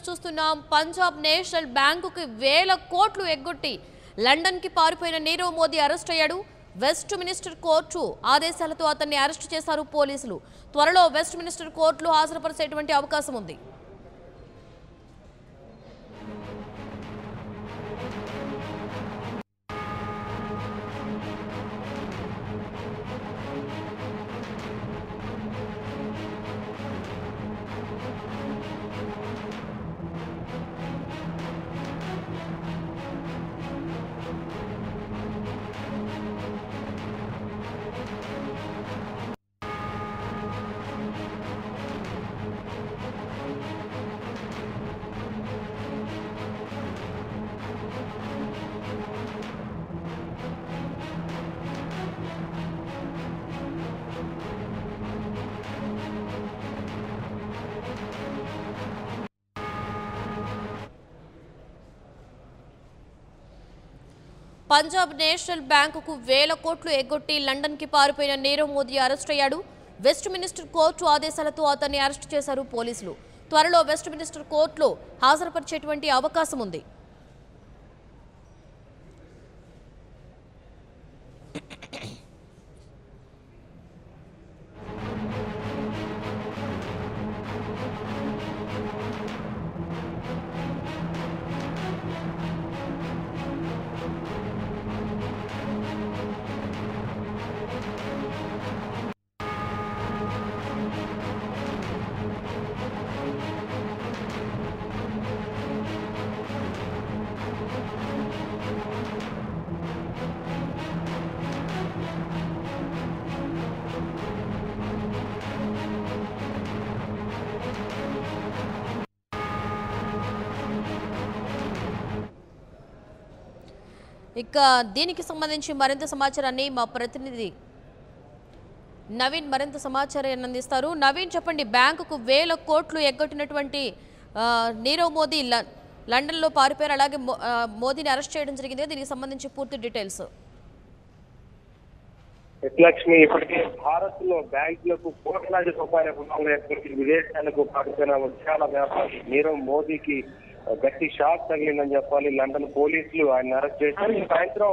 చూస్తున్నాం. పంజాబ్ నేషనల్ బ్యాంకుకి వేల కోట్లు ఎగ్గొట్టి లండన్ కి పారిపోయిన నీరవ్ మోదీ అరెస్ట్ అయ్యాడు. వెస్ట్ మినిస్టర్ కోర్టు ఆదేశాలతో అతన్ని అరెస్ట్ చేశారు పోలీసులు. త్వరలో వెస్ట్ మినిస్టర్ కోర్టులో హాజరుపరిచేటువంటి అవకాశం ఉంది. పంజాబ్ నేషనల్ బ్యాంకుకు వేల కోట్లు ఎగ్గొట్టి లండన్ కి పారిపోయిన నీరవ్ మోదీ అరెస్ట్ అయ్యాడు. వెస్ట్ మినిస్టర్ కోర్టు ఆదేశాలతో అతన్ని అరెస్ట్ చేశారు పోలీసులు. త్వరలో వెస్ట్ మినిస్టర్ కోర్టులో హాజరుపరిచేటువంటి అవకాశం ఉంది. ఇక దీనికి సంబంధించి మరింత సమాచారాన్ని మా ప్రతినిధి నవీన్ మరింత సమాచారాన్ని అందిస్తారు. నవీన్, చెప్పండి, బ్యాంకుకు వేల కోట్లు ఎగ్గొట్టినటువంటి నీరవ్ మోదీ లండన్లో పారిపోయారు. అలాగే మోదీని అరెస్ట్ చేయడం జరిగింది. దీనికి సంబంధించి పూర్తి డీటెయిల్స్. లక్ష్మి, ఇప్పటికే భారత్ లో బ్యాంకులకు కోట్లాది రూపాయల రుణాలు ఎగ్గొట్టి విదేశాలకు పారిపోయిన విశాల వ్యాపారి నీరవ్ మోదీకి గట్టి షాక్ తగిలిందని చెప్పాలి. లండన్ పోలీసులు ఆయన అరెస్ట్ చేశారు. సాయంత్రం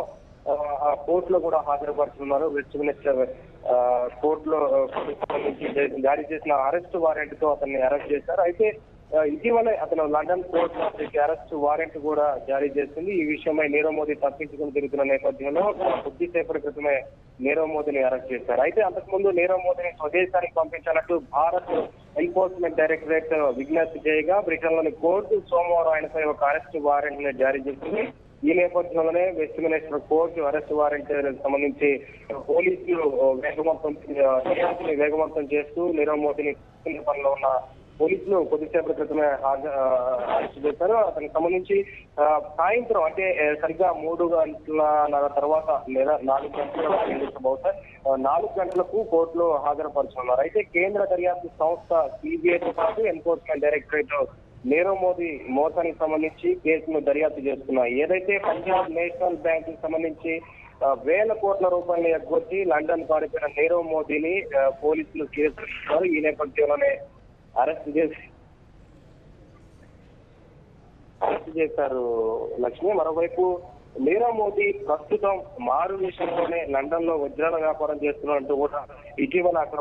కోర్టులో కూడా హాజరుపరుస్తున్నారు. వెస్ట్ మినిస్టర్ కోర్టులో జారీ చేసిన అరెస్ట్ వారెంట్ తో అతన్ని అరెస్ట్ చేశారు. అయితే ఇటీవలే అతను లండన్ కోర్టు అరెస్ట్ వారెంట్ కూడా జారీ చేసింది. ఈ విషయమై నీరవ్ మోదీ తప్పించుకుని తిరుగుతున్న నేపథ్యంలో కొద్దిసేపటి క్రితమే నీరవ్ మోదీని అరెస్ట్ చేశారు. అయితే అంతకుముందు నీరవ్ మోదీని స్వదేశానికి పంపించాలంటూ భారత్ ఎన్ఫోర్స్మెంట్ డైరెక్టరేట్ విజ్ఞప్తి చేయగా బ్రిటన్ లోని కోర్టు సోమవారం ఆయనపై ఒక అరెస్ట్ వారెంట్ ని జారీ చేసింది. ఈ నేపథ్యంలోనే west minister court arrest warrant సంబంధించి పోలీసులు వేగవంతం చేస్తూ నీరవ్ మోదీని పనిలో ఉన్న పోలీసులు కొద్దిసేపటి క్రితమే అరెస్ట్ చేశారు. అతనికి సంబంధించి సాయంత్రం అంటే సరిగ్గా 3 గంటల తర్వాత లేదా 4 గంటల బహుశా 4 గంటలకు కోర్టులో హాజరుపరుచున్నారు. అయితే కేంద్ర దర్యాప్తు సంస్థ సిబిఐతో పాటు ఎన్ఫోర్స్మెంట్ డైరెక్టరేట్ నీరవ్ మోదీ మోసానికి సంబంధించి కేసును దర్యాప్తు చేస్తున్నాయి. ఏదైతే పంజాబ్ నేషనల్ బ్యాంక్ కి సంబంధించి వేల కోట్ల రూపాయలు ఎగ్గొట్టి లండన్ పారిపోయిన నీరవ్ మోదీని పోలీసులు కేసు ఈ నేపథ్యంలోనే అరెస్ట్ చేశారు లక్ష్మి. మరోవైపు నీరవ్ మోదీ ప్రస్తుతం మారు విషయంలోనే లండన్ లో వజ్రాల వ్యాపారం చేస్తున్నట్టు కూడా ఇటీవల అక్కడ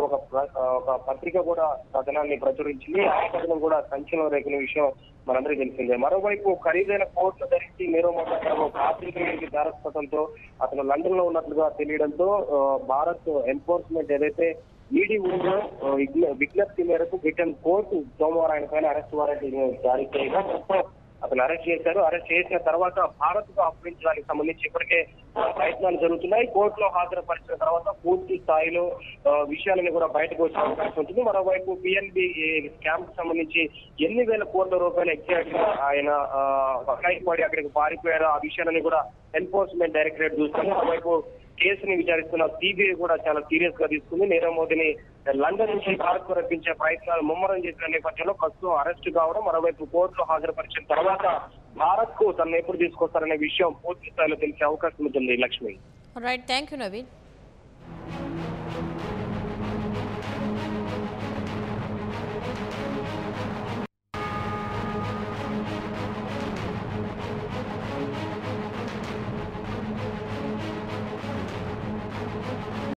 ఒక పత్రిక కూడా కథనాన్ని ప్రచురించింది. ఆ కథనం కూడా సంచలనం రేగిన విషయం మనందరికీ తెలిసిందే. మరోవైపు ఖరీదైన కోట్లు ధరించి నీరవ్ మోదీ ఒక ఆర్థిక దారస్పతంతో అతను లండన్ లో ఉన్నట్లుగా తెలియడంతో భారత్ ఎన్ఫోర్స్మెంట్ ఏదైతే ఈడీ ఉందో విజ్ఞప్తి మేరకు బ్రిటన్ కోర్టు సోమవారం ఆయన పైన అరెస్ట్ వారెంట్ జారీ చేయగా అతను అరెస్ట్ చేశారు. అరెస్ట్ చేసిన తర్వాత భారత్ కు అప్పగించడానికి సంబంధించి ఇప్పటికే ప్రయత్నాలు జరుగుతున్నాయి. కోర్టులో హాజరుపరిచిన తర్వాత పూర్తి స్థాయిలో విషయాలను కూడా బయటకు వచ్చే అవకాశం ఉంటుంది. మరోవైపు పిఎన్బి స్కామ్ కు సంబంధించి ఎన్ని వేల కోట్ల రూపాయలు ఎగ్జాక్ట్ గా ఆయన పడి అక్కడికి పారిపోయారో ఆ విషయాలని కూడా ఎన్ఫోర్స్మెంట్ డైరెక్టరేట్ చూస్తుంది. మరోవైపు కేసుని విచారిస్తున్న సిబిఐ కూడా చాలా సీరియస్ గా తీసుకుంది. నీరవ్ మోదీని లండన్ నుంచి భారత్ రప్పించే ప్రయత్నాలు ముమ్మరం చేసిన నేపథ్యంలో ప్రస్తుతం అరెస్ట్ కావడం, మరోవైపు కోర్టులో హాజరుపరిచిన తర్వాత భారత్ కు తను ఎప్పుడు తీసుకొస్తారనే విషయం పూర్తి స్థాయిలో తెలిసే అవకాశం ఉంటుంది Lakshmi. Right, thank you Naveen.